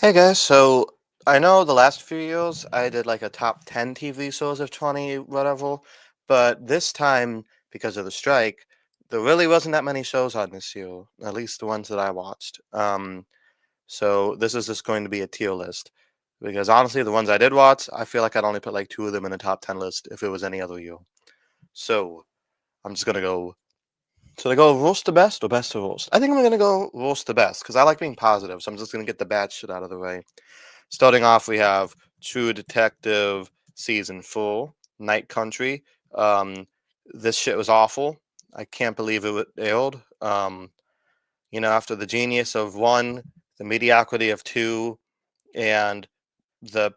Hey guys, so I know the last few years I did like a top 10 TV shows of 20 whatever, but this time, because of the strike, there really wasn't that many shows on this year, at least the ones that I watched. So this is just going to be a tier list because honestly, the ones I did watch, I feel like I'd only put like two of them in a top 10 list if it was any other year. So I'm just gonna go. So they go roast the best or best to roast? I think I'm gonna go roast the best because I like being positive, so I'm just gonna get the bad shit out of the way. Starting off, we have True Detective Season 4, Night Country. Um, this shit was awful. I can't believe it aired. After the genius of one, the mediocrity of two, and the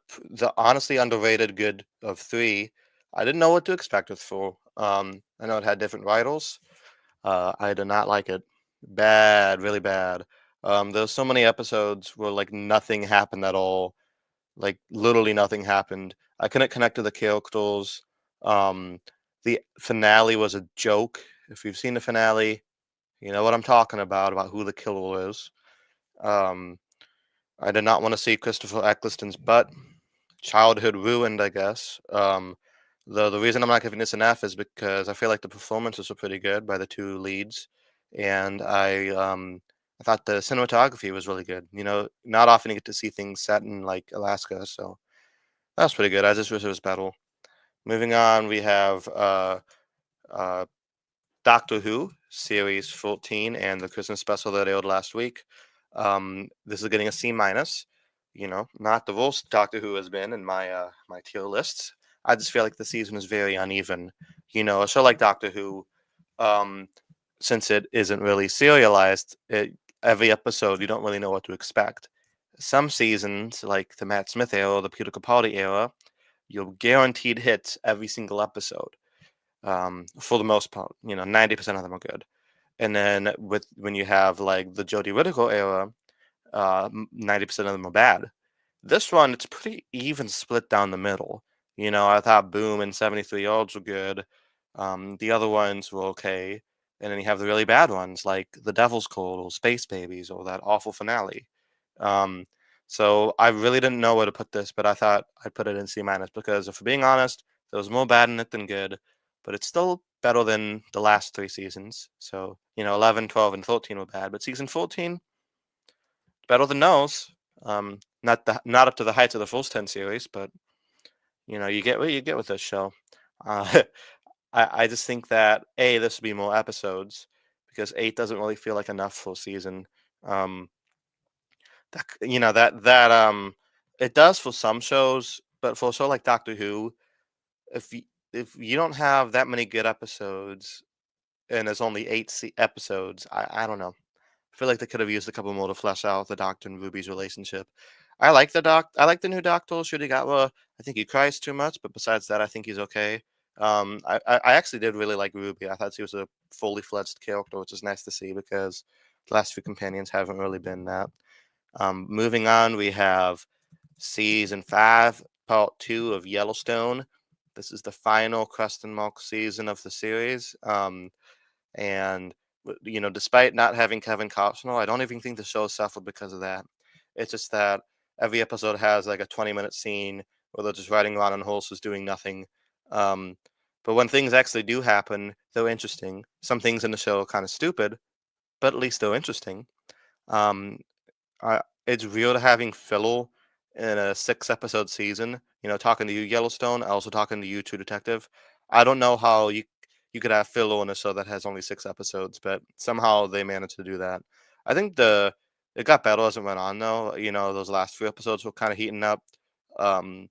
honestly underrated good of three, I didn't know what to expect with 4. I know it had different writers. I did not like it. Bad, really bad. There's so many episodes where like nothing happened at all, like literally nothing happened. I couldn't connect to the characters. Um, the finale was a joke. If you've seen the finale, you know what I'm talking about who the killer is. Um, I did not want to see Christopher Eccleston's butt. Childhood ruined, I guess. The reason I'm not giving this an F is because I feel like the performances were pretty good by the two leads, and I thought the cinematography was really good. Not often you get to see things set in like Alaska, so that's pretty good. I just wish it was better. Moving on, we have uh, Doctor Who series 14 and the Christmas special that aired last week. This is getting a C minus. Not the worst Doctor Who has been in my tier lists. I just feel like the season is very uneven. A show like Doctor Who, um, since it isn't really serialized, every episode you don't really know what to expect. Some seasons, like the Matt Smith era or the Peter Capaldi era, you're guaranteed hits every single episode. For the most part, 90% of them are good. And then when you have like the Jodie Whittaker era, 90% of them are bad. This one, it's pretty even split down the middle. I thought Boom and 73 Yards were good. The other ones were okay. And then you have the really bad ones like The Devil's Call or Space Babies or that awful finale. Um, so I really didn't know where to put this, but I thought I'd put it in C minus because if we're being honest, there was more bad in it than good, but it's still better than the last three seasons. So, 11, 12, and 13 were bad, but season 14, better than those. Not up to the heights of the first 10 series, but you get what you get with this show. Uh, I just think that this would be more episodes because 8 doesn't really feel like enough for a season. Um, that it does for some shows, but for a show like Doctor Who, if you, if you don't have that many good episodes and there's only episodes, I don't know. I feel like they could have used a couple more to flesh out the Doctor and Ruby's relationship. I like the new Doctor, Shuri Gatwa. I think he cries too much, but besides that, I think he's okay. I actually did really like Ruby. I thought she was a fully fledged character, which is nice to see because the last few companions haven't really been that. Moving on, we have season 5, part 2 of Yellowstone. This is the final Creston Mark season of the series. And despite not having Kevin Costner, I don't even think the show suffered because of that. It's just that every episode has like a 20-minute scene where they're just riding around on horses doing nothing. Um, but when things actually do happen, they're interesting. Some things in the show are kind of stupid, but at least they're interesting. Um, it's weird having filler in a 6-episode season. Talking to you, Yellowstone. Also talking to you, True Detective. I don't know how you could have filler in a show that has only 6 episodes, but somehow they managed to do that. I think it got better as it went on, though. Those last few episodes were kind of heating up. Um,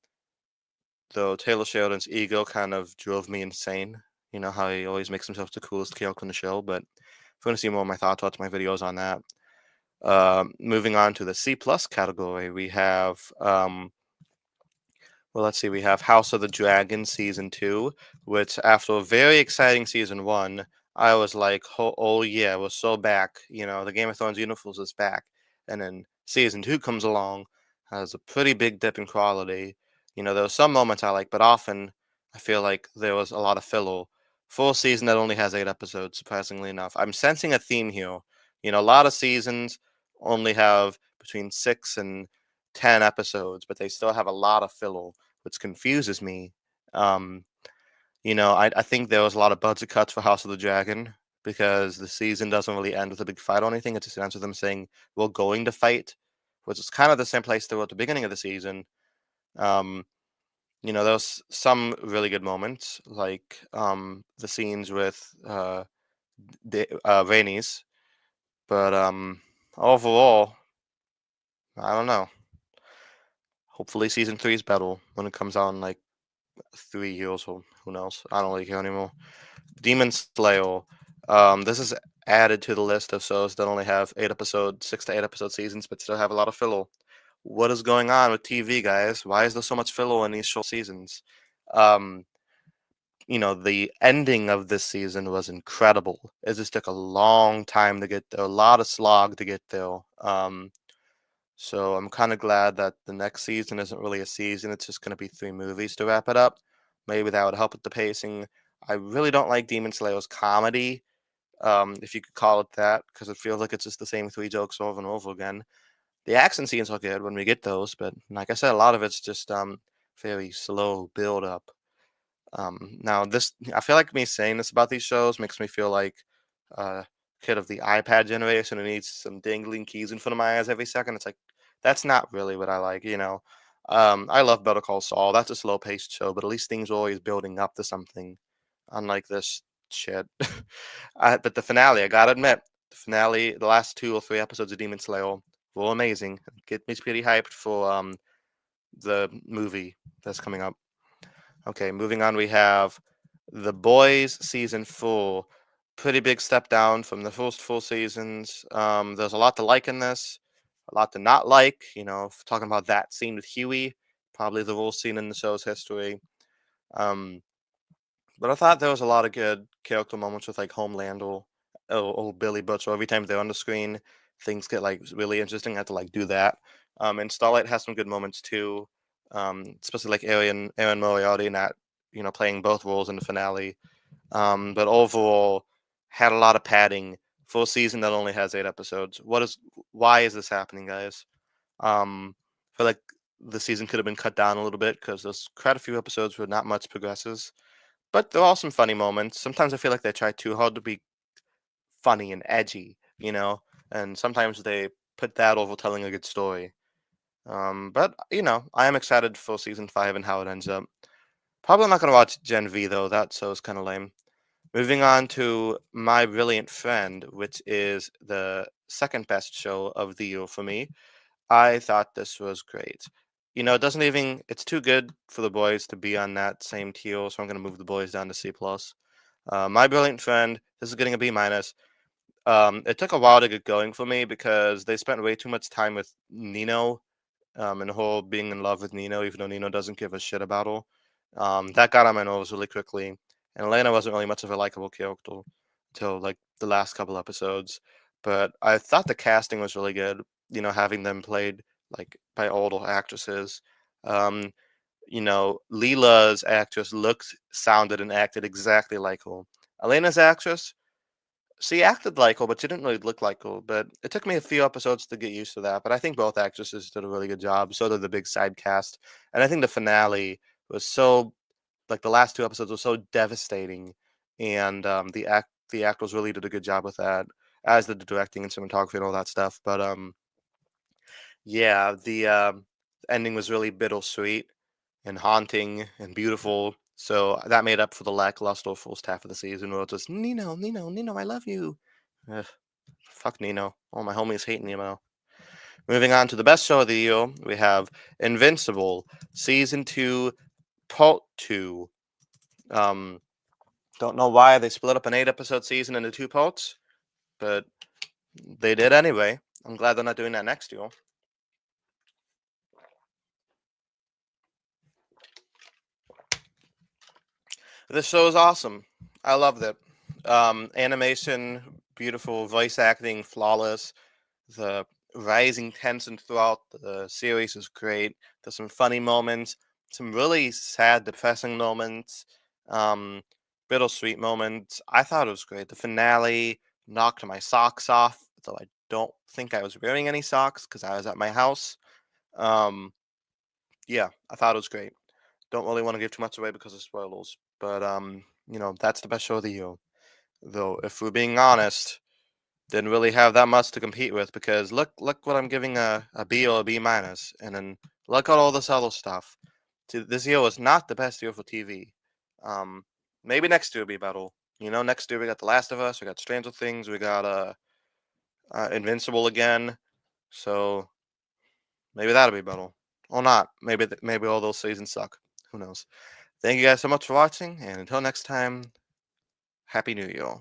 though Taylor Sheridan's ego kind of drove me insane. How he always makes himself the coolest character in the show. But if you want to see more of my thoughts, watch my videos on that. Moving on to the C plus category, we have let's see, we have House of the Dragon season 2, which after a very exciting season 1, I was like, oh yeah, we're so back. The Game of Thrones universe is back, and then season 2 comes along, has a pretty big dip in quality. There were some moments I like, but often I feel like there was a lot of filler. Full season that only has 8 episodes, surprisingly enough. I'm sensing a theme here. A lot of seasons only have between 6 and 10 episodes, but they still have a lot of filler, which confuses me. Um, I think there was a lot of budget cuts for House of the Dragon because the season doesn't really end with a big fight or anything. It just ends with them saying, "We're going to fight," which is kind of the same place they were at the beginning of the season. Um, there was some really good moments, like the scenes with Rhaenys, but overall, I don't know. Hopefully, season three is better when it comes out in like 3 years or who knows. I don't really care anymore. Demon Slayer. This is added to the list of shows that only have 8 episodes, 6 to 8 episode seasons, but still have a lot of filler. What is going on with TV, guys? Why is there so much filler in these short seasons? Um, the ending of this season was incredible. It just took a long time to get there, a lot of slog to get there. So I'm kind of glad that the next season isn't really a season. It's just going to be 3 movies to wrap it up. Maybe that would help with the pacing. I really don't like Demon Slayer's comedy, if you could call it that, because it feels like it's just the same 3 jokes over and over again. The action scenes are good when we get those, but like I said, a lot of it's just very slow build up. Now this I feel like me saying this about these shows makes me feel like a kid of the iPad generation who needs some dangling keys in front of my eyes every second. It's like that's not really what I like. I love Better Call Saul. That's a slow paced show, but at least things are always building up to something. Unlike this shit. But the finale, I gotta admit, the last 2 or 3 episodes of Demon Slayer were amazing. Get me pretty hyped for the movie that's coming up. Okay, moving on, we have The Boys season 4. Pretty big step down from the first 4 seasons. There's a lot to like in this, a lot to not like. Talking about that scene with Huey, probably the worst scene in the show's history. Um, but I thought there was a lot of good character moments with like Homelander or Billy Butcher. Every time they're on the screen, things get like really interesting. I have to like do that. And Starlight has some good moments too. Especially like Aaron Moriarty not playing both roles in the finale. But overall, had a lot of padding for a season that only has 8 episodes. Why is this happening, guys? I feel like the season could have been cut down a little bit because there's quite a few episodes where not much progresses. But there are some funny moments. Sometimes I feel like they try too hard to be funny and edgy, and sometimes they put that over telling a good story. But I am excited for season 5 and how it ends up. Probably not gonna watch Gen V though. That show is kind of lame. Moving on to My Brilliant Friend, which is the second best show of the year for me. I thought this was great. It doesn't even. It's too good for the boys to be on that same tier, so I'm gonna move the boys down to C plus. My Brilliant Friend. This is getting a B minus. It took a while to get going for me because they spent way too much time with Nino, and the whole being in love with Nino, even though Nino doesn't give a shit about her. That got on my nerves really quickly. And Elena wasn't really much of a likable character until like the last couple episodes. But I thought the casting was really good. Having them played like by older actresses. Um, Leela's actress looked, sounded, and acted exactly like her. Elena's actress, she acted like her, but she didn't really look like her. But it took me a few episodes to get used to that. But I think both actresses did a really good job. So did the big side cast, and I think the finale was so like the last 2 episodes were so devastating, and the actors really did a good job with that, as did the directing and cinematography and all that stuff. But yeah, the ending was really bittersweet and haunting and beautiful. So that made up for the lackluster first half of the season where it was just Nino, Nino, Nino, I love you. Ugh, fuck Nino. All my homies hate Nino. Moving on to the best show of the year, we have Invincible, season 2, part 2. Um, don't know why they split up an 8 episode season into 2 parts, but they did anyway. I'm glad they're not doing that next year. This show is awesome. I loved it. Animation, beautiful, voice acting, flawless. The rising tension throughout the series is great. There's some funny moments, some really sad, depressing moments, um, bittersweet moments. I thought it was great. The finale knocked my socks off, though I don't think I was wearing any socks because I was at my house. Um, yeah, I thought it was great. Don't really want to give too much away because of spoilers, but that's the best show of the year. Though, if we're being honest, didn't really have that much to compete with because look what I'm giving a B or a B minus, and then look at all this other stuff. This year was not the best year for TV. Um, Maybe next year will be better. Next year we got The Last of Us, we got Stranger Things, we got Invincible again. So maybe that'll be better, or not. Maybe all those seasons suck. Who knows? Thank you guys so much for watching, and until next time, Happy New Year.